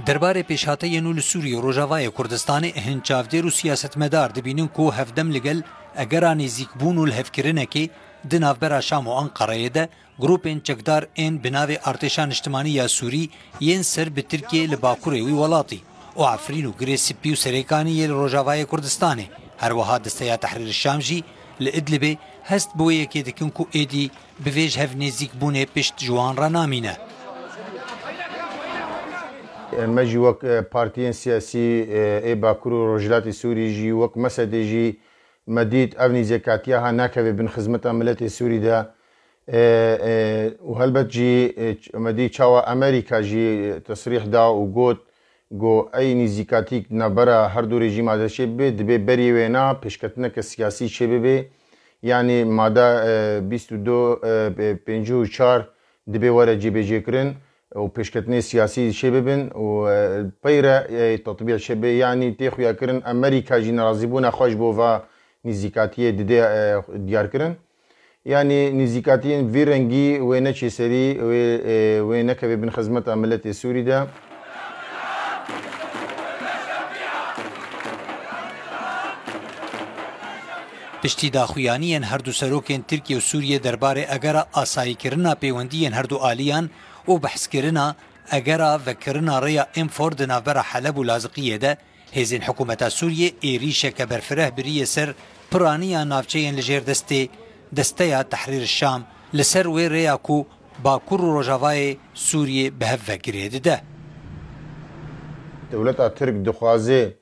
درباره پیشهاتیان و لسوری و روژاوای کردستان هند چاودیر و سیاستمدار دبینن کو هفدم لگل اگر نزیک بون و الهفکرنه که دنافبرا شام و انقره ده گروپین چکدار این بناوی ارتشان اجتماعی یا سوری ین سر به ترکیه لباکوره وی ولاتی و عفرین و گری سپی و سریکانی روژاوای کردستانه هر وها دستیا تحریر الشام جی لإدلبه هست بویه که دکن کو ایدی بویج هف نزیک بونه پشت جوان را نامینه مجي وك بارتيين سياسي اي باكرو رجلات سوري جي وك مسد جي مديد افني زكاتيها ناكبه بن خدمه ملت سوري دا وهلبت جي مدي تشاوا امريكا جي تصريح دا وقوت جو اي نزيكاتيك نبرا هر دو ريجيم هذا شبه دبي بري وينا بشكتنا سياسي شبه يعني ماده 22 54 دبي ورا جي بي جيكرن وبيشكتني سياسي شبابن وبيرة تطبيع شباب يعني تيخو يكرن أمريكا جينا رازبونا خوش بوفا نزيكاتية ديار كرن يعني نزيكاتيين في رنجي وينك سري وينك بن خدمة عملت السوري ده پشتی داخویانیان هر دو سروکین ترکیه و سوریه درباره اگر آسایی کرنا پیوندیان هر دو آلیان و بحث کرنا اگر وکرنا ریا انفورد نابر حلب و لازقیه ده هزین حکومت سوریه ایریشه که برفره بریه سر پرانیا نافچهین لجیر دسته تحریر الشام لسر وی ریا کو باکور و روژاوای سوریه به هفه گریده ده دولت ترک دخوازه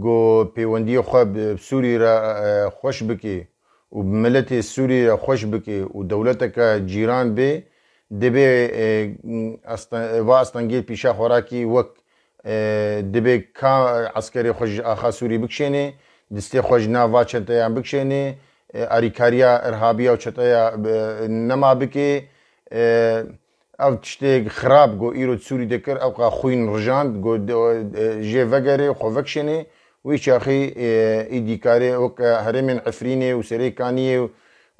گو پیوندی خواب سوری را خوش بکی و ملت سوری را خوش بکی و دولت که جیران به دبی واستانگیل پیشا خوراکی وک دبی کا عسکری خوش آخا سوری بکشینه دستی خوش ناوا چتایان بکشینه اریکاریا ارهابیا و چتایا نما بکی او تشتی خراب گو ایرو سوری دکر او قا خوین رجاند گو جی وگره خو وکشینه ویش اخی ایدی کاری وک هرمن عفرینه و سریکانیه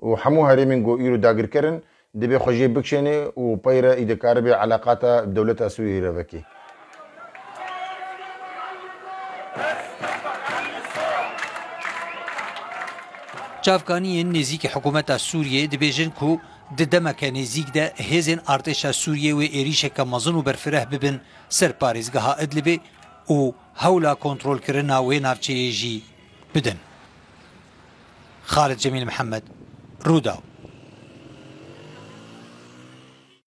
و همو هرمن گو ایرو داگر کرن دبي خوجي بكشني وبيرا إذا كاربي علاقاتها بدولتها سوريا رفكي. چافکانی نزیک حکومت سوریه دبیجن کو ددمک نزیک ده هزین ارتش سوریه و ایریش که مزن و برفره ببن سر پاریزگاه ادلبه و هولا کنترل کرنا و نافچه جی بدن. خالد جمیل محمد روداو